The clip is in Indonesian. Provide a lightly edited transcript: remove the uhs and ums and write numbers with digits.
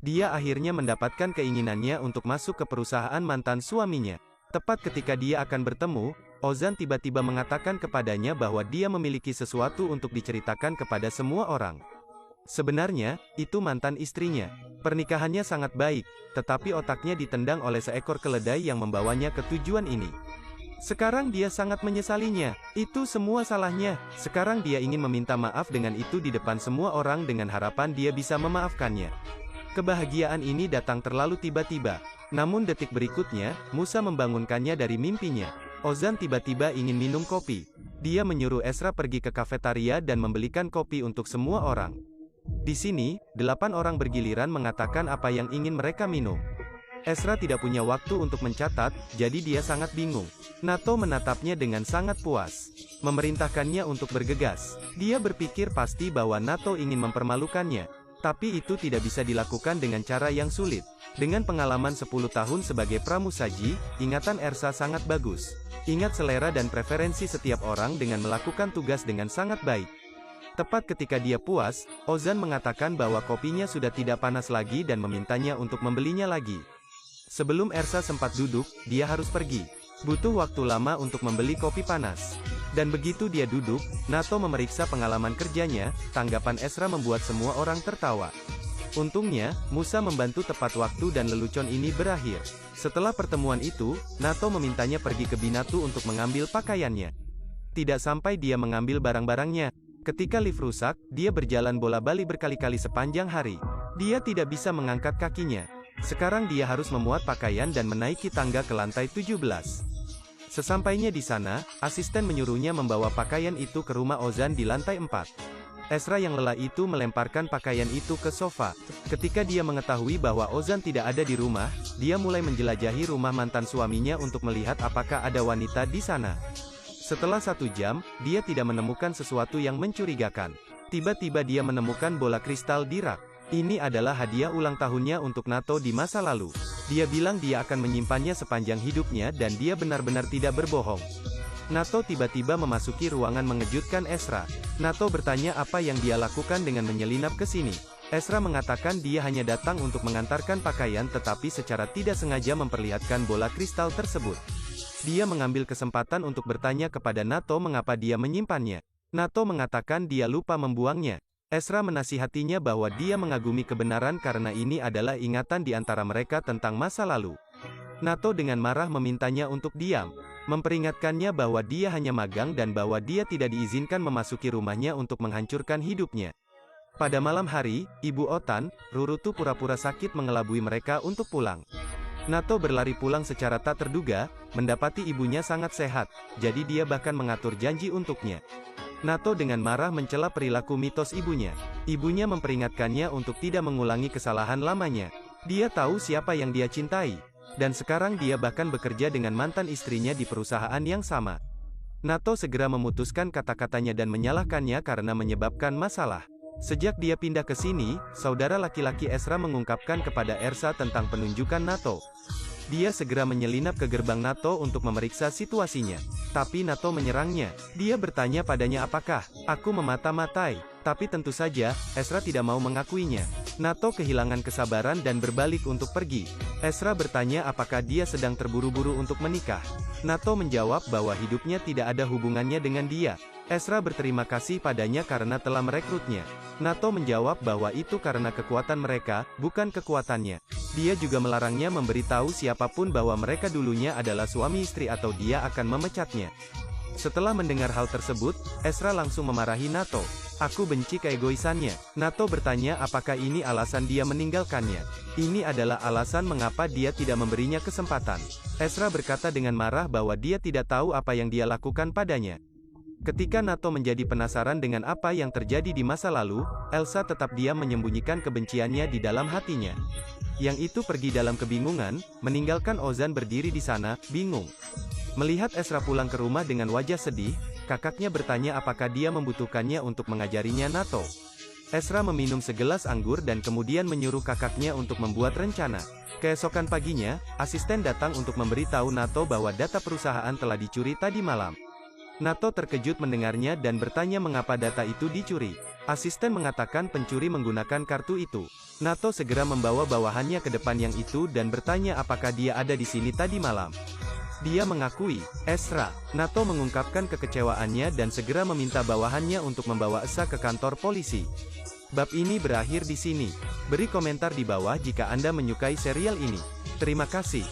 Dia akhirnya mendapatkan keinginannya untuk masuk ke perusahaan mantan suaminya. Tepat ketika dia akan bertemu, Ozan tiba-tiba mengatakan kepadanya bahwa dia memiliki sesuatu untuk diceritakan kepada semua orang. Sebenarnya, itu mantan istrinya. Pernikahannya sangat baik, tetapi otaknya ditendang oleh seekor keledai yang membawanya ke tujuan ini. Sekarang dia sangat menyesalinya. Itu semua salahnya. Sekarang dia ingin meminta maaf dengan itu di depan semua orang dengan harapan dia bisa memaafkannya. Kebahagiaan ini datang terlalu tiba-tiba. Namun detik berikutnya, Musa membangunkannya dari mimpinya. Ozan tiba-tiba ingin minum kopi. Dia menyuruh Ezra pergi ke kafetaria dan membelikan kopi untuk semua orang. Di sini, 8 orang bergiliran mengatakan apa yang ingin mereka minum. Ezra tidak punya waktu untuk mencatat, jadi dia sangat bingung. Nato menatapnya dengan sangat puas. Memerintahkannya untuk bergegas. Dia berpikir pasti bahwa Nato ingin mempermalukannya. Tapi itu tidak bisa dilakukan dengan cara yang sulit. Dengan pengalaman 10 tahun sebagai pramusaji, ingatan Ersa sangat bagus. Ingat selera dan preferensi setiap orang dengan melakukan tugas dengan sangat baik. Tepat ketika dia puas, Ozan mengatakan bahwa kopinya sudah tidak panas lagi dan memintanya untuk membelinya lagi. Sebelum Ersa sempat duduk, dia harus pergi. Butuh waktu lama untuk membeli kopi panas. Dan begitu dia duduk, Nato memeriksa pengalaman kerjanya. Tanggapan Ezra membuat semua orang tertawa. Untungnya, Musa membantu tepat waktu dan lelucon ini berakhir. Setelah pertemuan itu, Nato memintanya pergi ke Binatu untuk mengambil pakaiannya. Tidak sampai dia mengambil barang-barangnya. Ketika lift rusak, dia berjalan bola-balik berkali-kali sepanjang hari. Dia tidak bisa mengangkat kakinya. Sekarang dia harus memuat pakaian dan menaiki tangga ke lantai 17. Sesampainya di sana, asisten menyuruhnya membawa pakaian itu ke rumah Ozan di lantai 4. Ezra yang lelah itu melemparkan pakaian itu ke sofa. Ketika dia mengetahui bahwa Ozan tidak ada di rumah, dia mulai menjelajahi rumah mantan suaminya untuk melihat apakah ada wanita di sana. Setelah 1 jam, dia tidak menemukan sesuatu yang mencurigakan. Tiba-tiba dia menemukan bola kristal di rak. Ini adalah hadiah ulang tahunnya untuk Nato di masa lalu. Dia bilang dia akan menyimpannya sepanjang hidupnya dan dia benar-benar tidak berbohong. Nato tiba-tiba memasuki ruangan mengejutkan Ezra. Nato bertanya apa yang dia lakukan dengan menyelinap ke sini. Ezra mengatakan dia hanya datang untuk mengantarkan pakaian tetapi secara tidak sengaja memperlihatkan bola kristal tersebut. Dia mengambil kesempatan untuk bertanya kepada Nato mengapa dia menyimpannya. Nato mengatakan dia lupa membuangnya. Ezra menasihatinya bahwa dia mengagumi kebenaran karena ini adalah ingatan di antara mereka tentang masa lalu. Nato dengan marah memintanya untuk diam, memperingatkannya bahwa dia hanya magang dan bahwa dia tidak diizinkan memasuki rumahnya untuk menghancurkan hidupnya. Pada malam hari, Ibu Otan, Rurutu pura-pura sakit mengelabui mereka untuk pulang. Nato berlari pulang secara tak terduga, mendapati ibunya sangat sehat, jadi dia bahkan mengatur janji untuknya. Nato dengan marah mencela perilaku mitos ibunya. Ibunya memperingatkannya untuk tidak mengulangi kesalahan lamanya. Dia tahu siapa yang dia cintai. Dan sekarang dia bahkan bekerja dengan mantan istrinya di perusahaan yang sama. Nato segera memutuskan kata-katanya dan menyalahkannya karena menyebabkan masalah. Sejak dia pindah ke sini, saudara laki-laki Ezra mengungkapkan kepada Ersa tentang penunjukan Nato. Dia segera menyelinap ke gerbang Nato untuk memeriksa situasinya. Tapi Nato menyerangnya. Dia bertanya padanya apakah aku memata-matai. Tapi tentu saja, Ezra tidak mau mengakuinya. Nato kehilangan kesabaran dan berbalik untuk pergi. Ezra bertanya apakah dia sedang terburu-buru untuk menikah. Nato menjawab bahwa hidupnya tidak ada hubungannya dengan dia. Ezra berterima kasih padanya karena telah merekrutnya. Nato menjawab bahwa itu karena kekuatan mereka, bukan kekuatannya. Dia juga melarangnya memberitahu siapapun bahwa mereka dulunya adalah suami istri atau dia akan memecatnya. Setelah mendengar hal tersebut, Ezra langsung memarahi Nato. Aku benci keegoisannya. Nato bertanya apakah ini alasan dia meninggalkannya. Ini adalah alasan mengapa dia tidak memberinya kesempatan. Ezra berkata dengan marah bahwa dia tidak tahu apa yang dia lakukan padanya. Ketika Nato menjadi penasaran dengan apa yang terjadi di masa lalu, Elsa tetap diam menyembunyikan kebenciannya di dalam hatinya. Yang itu pergi dalam kebingungan, meninggalkan Ozan berdiri di sana, bingung. Melihat Ezra pulang ke rumah dengan wajah sedih, kakaknya bertanya apakah dia membutuhkannya untuk mengajarinya Nato. Ezra meminum segelas anggur dan kemudian menyuruh kakaknya untuk membuat rencana. Keesokan paginya, asisten datang untuk memberitahu Nato bahwa data perusahaan telah dicuri tadi malam. Nato terkejut mendengarnya dan bertanya mengapa data itu dicuri. Asisten mengatakan pencuri menggunakan kartu itu. Nato segera membawa bawahannya ke depan yang itu dan bertanya apakah dia ada di sini tadi malam. Dia mengakui, Ezra. Nato mengungkapkan kekecewaannya dan segera meminta bawahannya untuk membawa Esa ke kantor polisi. Bab ini berakhir di sini. Beri komentar di bawah jika Anda menyukai serial ini. Terima kasih.